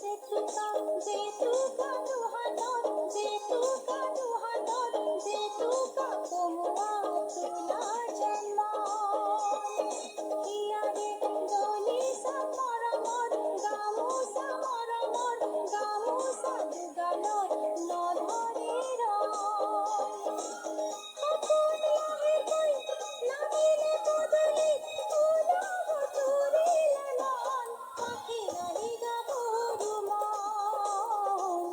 জেতুকা জেতুকা দুহাতত জেতুকা দুহাতত জেতুকা কমুয়া তুলা জন্ম হিয়ারে দলিসা মৰমৰ গামোচা মৰমৰ গামোচা দুগালত নধৰে ৰয় সপোন লাহেকৈ নামিলে পদূলিত উলহ তুলিলে মন পাখি নাহি গাভৰু মন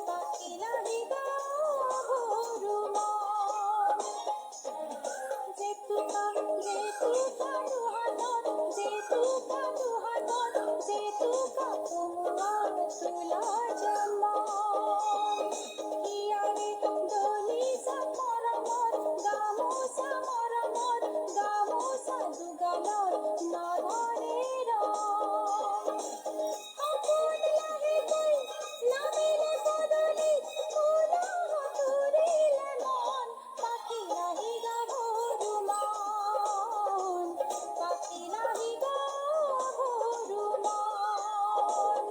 পাখি নাহি গাভৰু মন জেতুকা জেতুকা দুহাতত জেতুকা দুহাতত জেতুকা কমুৱা তুলা জন্ম হিয়াৰে দলিচা মৰমৰ গামোচা মৰমৰ গামোচা দুগালত নধৰে ৰয় সপোন লাহেকৈ নামিলে পদূলিত উলহ তুলিলে মন পাখি নাহি গাভৰু মন পাখি নাহি গাভৰু মন